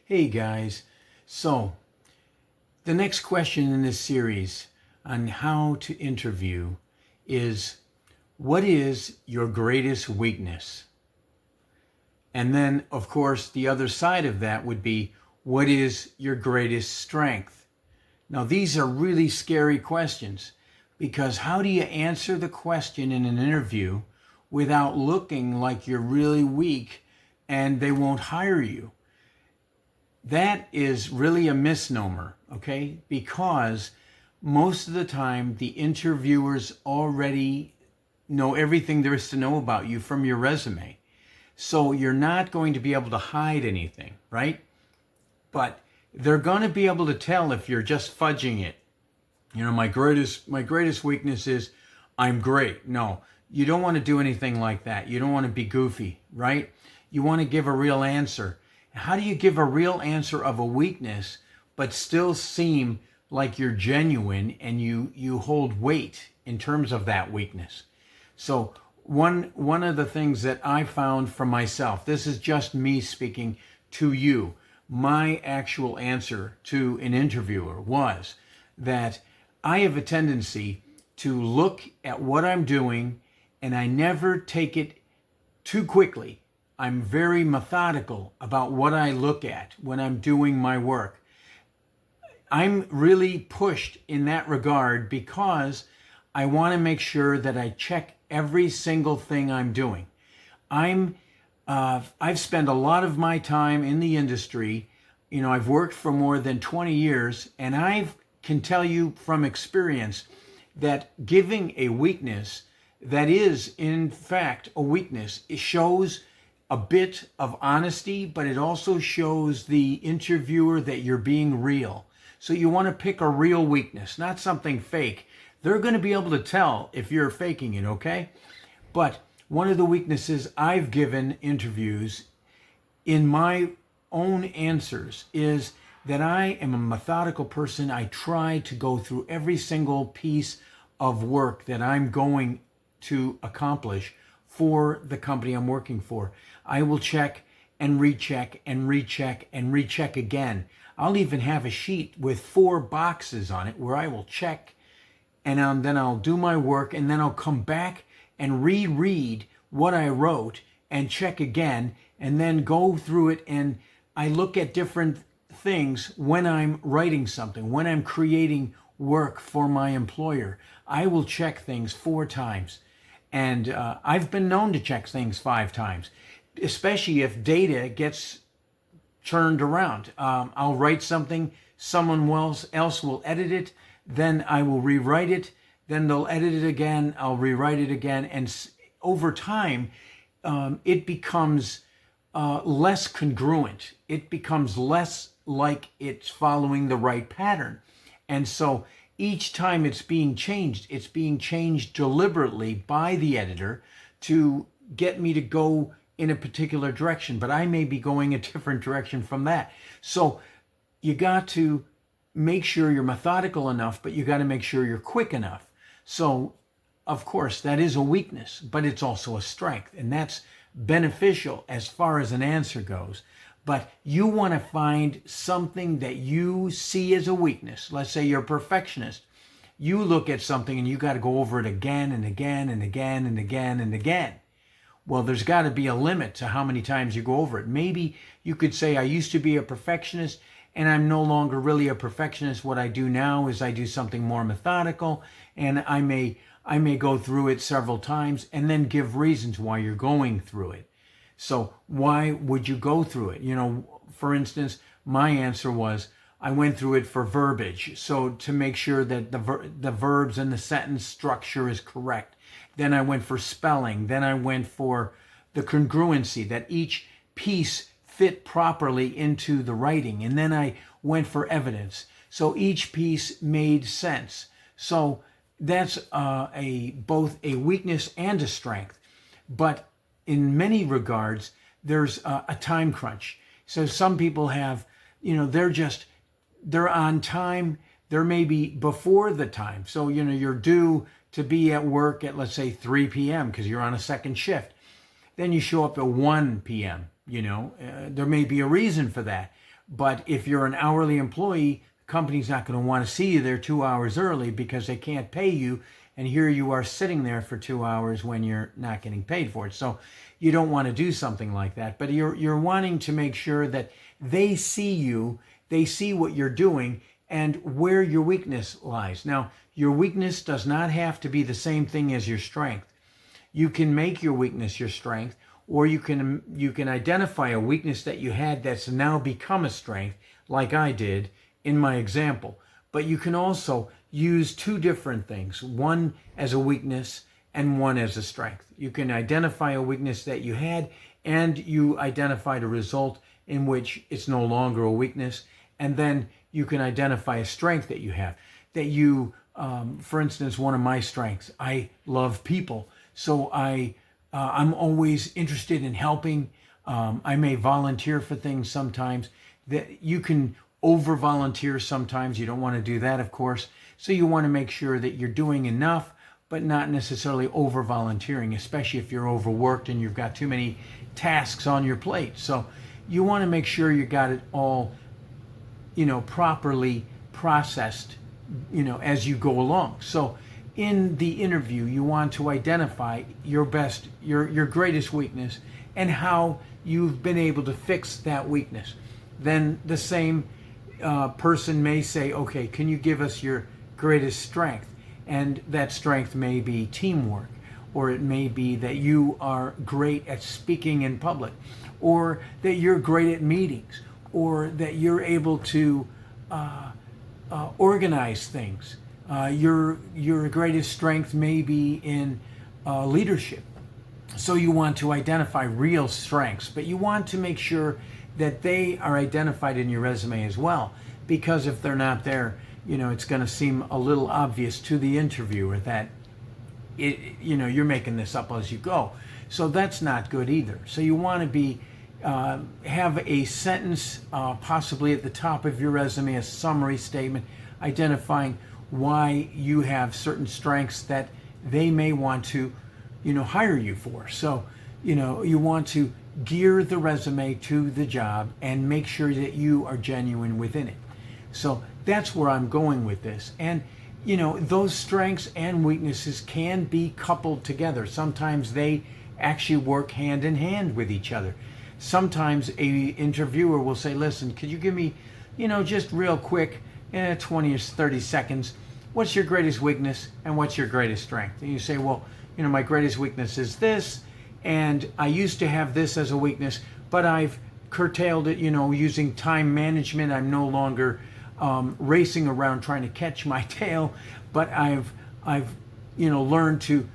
Hey guys, so the next question in this series on how to interview is, what is your greatest weakness? And then, of course, the other side of that would be, what is your greatest strength? Now, these are really scary questions because how do you answer the question in an interview without looking like you're really weak and they won't hire you? That is really a misnomer, okay? Because most of the time, the interviewers already know everything there is to know about you from your resume. So you're not going to be able to hide anything, right? But they're going to be able to tell if you're just fudging it. You know, my greatest weakness is I'm great. No, you don't want to do anything like that. You don't want to be goofy, right? You want to give a real answer. How do you give a real answer of a weakness but still seem like you're genuine and you hold weight in terms of that weakness? So one of the things that I found for myself, this is just me speaking to you, my actual answer to an interviewer was that I have a tendency to look at what I'm doing and I never take it too quickly. I'm very methodical about what I look at when I'm doing my work. I'm really pushed in that regard because I want to make sure that I check every single thing I'm doing. I've spent a lot of my time in the industry. You know, I've worked for more than 20 years, and I can tell you from experience that giving a weakness that is, in fact, a weakness, it shows a bit of honesty, but it also shows the interviewer that you're being real. So you want to pick a real weakness, not something fake. They're going to be able to tell if you're faking it, okay? But one of the weaknesses I've given interviews in my own answers is that I am a methodical person. I try to go through every single piece of work that I'm going to accomplish for the company I'm working for. I will check and recheck and recheck and recheck again. I'll even have a sheet with 4 boxes on it where I will check and then I'll do my work and then I'll come back and reread what I wrote and check again and then go through it, and I look at different things when I'm writing something, when I'm creating work for my employer. I will check things 4 times. And I've been known to check things 5 times, especially if data gets turned around. I'll write something, someone else will edit it, then I will rewrite it, then they'll edit it again, I'll rewrite it again. And over time, it becomes less congruent. It becomes less like it's following the right pattern. And so each time it's being changed deliberately by the editor to get me to go in a particular direction, but I may be going a different direction from that. So you got to make sure you're methodical enough, but you got to make sure you're quick enough. So, of course, that is a weakness, but it's also a strength, and that's beneficial as far as an answer goes. But you want to find something that you see as a weakness. Let's say you're a perfectionist. You look at something and you got to go over it again and again and again and again and again. Well, there's got to be a limit to how many times you go over it. Maybe you could say, I used to be a perfectionist and I'm no longer really a perfectionist. What I do now is I do something more methodical, and I may go through it several times and then give reasons why you're going through it. So why would you go through it? You know, for instance, my answer was I went through it for verbiage. So to make sure that the verbs and the sentence structure is correct. Then I went for spelling. Then I went for the congruency, that each piece fit properly into the writing. And then I went for evidence. So each piece made sense. So that's both a weakness and a strength. But in many regards, there's a time crunch. So some people have, you know, they're on time. They're maybe before the time. So, you know, you're due to be at work at, let's say, 3 p.m. because you're on a second shift. Then you show up at 1 p.m., you know. There may be a reason for that. But if you're an hourly employee, the company's not going to want to see you there 2 hours early because they can't pay you. And here you are sitting there for 2 hours when you're not getting paid for it. So you don't want to do something like that. But you're wanting to make sure that they see you, they see what you're doing, and where your weakness lies. Now, your weakness does not have to be the same thing as your strength. You can make your weakness your strength, or you can identify a weakness that you had that's now become a strength, like I did in my example. But you can also use two different things, one as a weakness and one as a strength. You can identify a weakness that you had, and you identified a result in which it's no longer a weakness, and then you can identify a strength that you have. That you, for instance, one of my strengths, I love people. So I'm always interested in helping. I may volunteer for things sometimes. That you can over volunteer sometimes. You don't want to do that, of course. So you want to make sure that you're doing enough, but not necessarily over volunteering, especially if you're overworked and you've got too many tasks on your plate. So you want to make sure you got it all, properly processed, as you go along. So in the interview, you want to identify your greatest weakness and how you've been able to fix that weakness. Then the same person may say, okay, can you give us your greatest strength? And that strength may be teamwork, or it may be that you are great at speaking in public, or that you're great at meetings, or that you're able to organize things. Your greatest strength may be in leadership. So you want to identify real strengths, but you want to make sure that they are identified in your resume as well, because if they're not there, it's going to seem a little obvious to the interviewer that you're making this up as you go. So that's not good either. So you want to have a sentence possibly at the top of your resume, a summary statement identifying why you have certain strengths that they may want to hire you for. So you want to gear the resume to the job and make sure that you are genuine within it. So that's where I'm going with this. And those strengths and weaknesses can be coupled together. Sometimes they actually work hand in hand with each other. Sometimes a interviewer will say, listen, could you give me, just real quick, 20 or 30 seconds, what's your greatest weakness and what's your greatest strength? And you say, well, my greatest weakness is this, and I used to have this as a weakness, but I've curtailed it, using time management. I'm no longer racing around trying to catch my tail, but I've learned to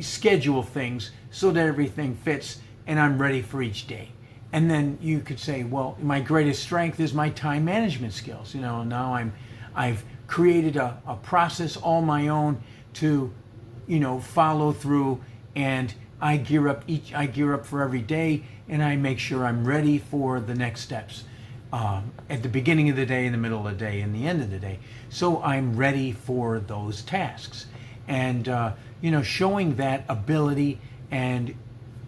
schedule things so that everything fits and I'm ready for each day. And then you could say, well, my greatest strength is my time management skills. Now I've created a process all my own to, follow through, and I gear up for every day, and I make sure I'm ready for the next steps at the beginning of the day, in the middle of the day, and the end of the day. So I'm ready for those tasks. And, showing that ability and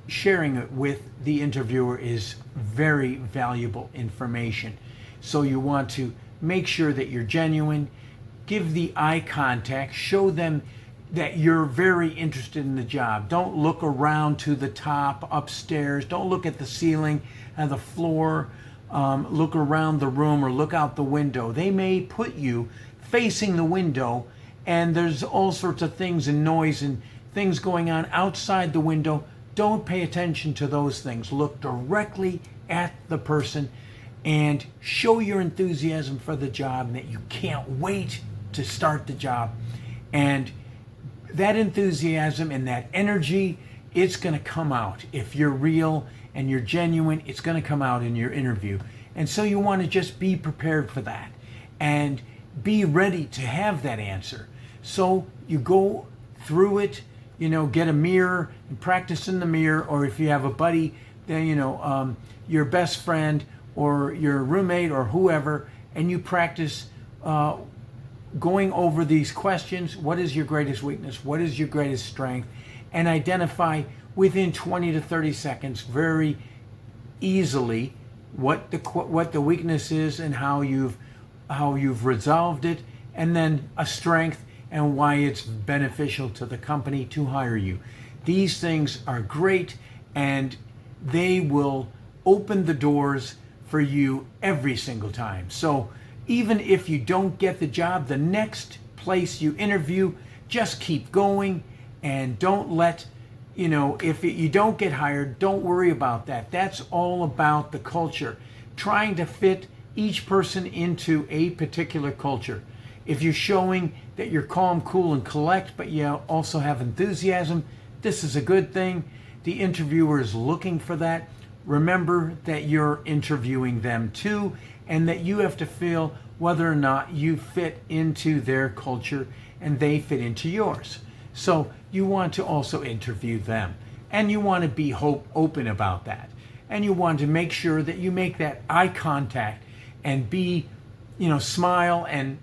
sharing it with the interviewer is very valuable information. So you want to make sure that you're genuine, give the eye contact, show them that you're very interested in the job. Don't look around to the top, upstairs. Don't look at the ceiling and the floor. Look around the room or look out the window. They may put you facing the window, and there's all sorts of things and noise and things going on outside the window. Don't pay attention to those things. Look directly at the person and show your enthusiasm for the job and that you can't wait to start the job. And that enthusiasm and that energy, it's going to come out. If you're real and you're genuine, it's going to come out in your interview. And so you want to just be prepared for that and be ready to have that answer. So you go through it, get a mirror and practice in the mirror, or if you have a buddy, then, your best friend or your roommate or whoever, and you practice going over these questions. What is your greatest weakness? What is your greatest strength? And identify within 20 to 30 seconds very easily what the weakness is and how you've resolved it, and then a strength and why it's beneficial to the company to hire you. These things are great, and they will open the doors for you every single time. So even if you don't get the job, the next place you interview, just keep going, and don't let, if you don't get hired, don't worry about that. That's all about the culture, trying to fit each person into a particular culture. If you're showing that you're calm, cool, and collect, but you also have enthusiasm, this is a good thing. The interviewer is looking for that. Remember that you're interviewing them too, and that you have to feel whether or not you fit into their culture and they fit into yours. So you want to also interview them, and you want to be open about that. And you want to make sure that you make that eye contact and be, smile and,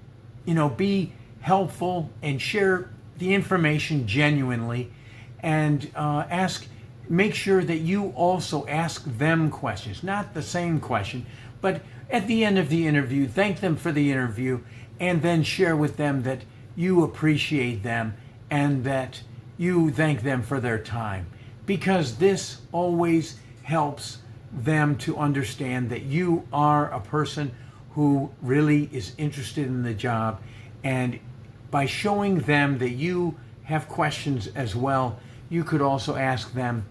be helpful and share the information genuinely, and make sure that you also ask them questions, not the same question, but at the end of the interview, thank them for the interview, and then share with them that you appreciate them and that you thank them for their time, because this always helps them to understand that you are a person who really is interested in the job. And by showing them that you have questions as well, you could also ask them,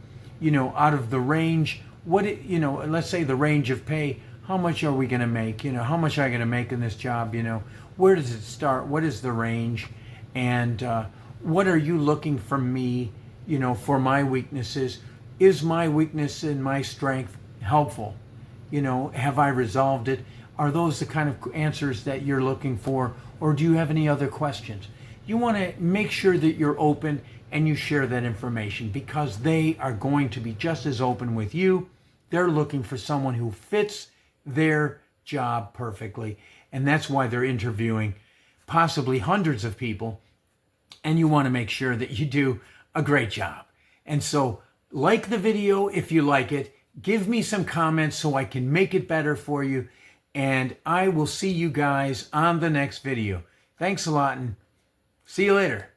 out of the range, let's say the range of pay, how much are we going to make? How much are I going to make in this job? Where does it start? What is the range? And what are you looking from me, for my weaknesses? Is my weakness and my strength helpful? Have I resolved it? Are those the kind of answers that you're looking for? Or do you have any other questions? You want to make sure that you're open and you share that information, because they are going to be just as open with you. They're looking for someone who fits their job perfectly, and that's why they're interviewing possibly hundreds of people, and you want to make sure that you do a great job. And so, like the video if you like it, give me some comments so I can make it better for you, and I will see you guys on the next video. Thanks a lot, and see you later.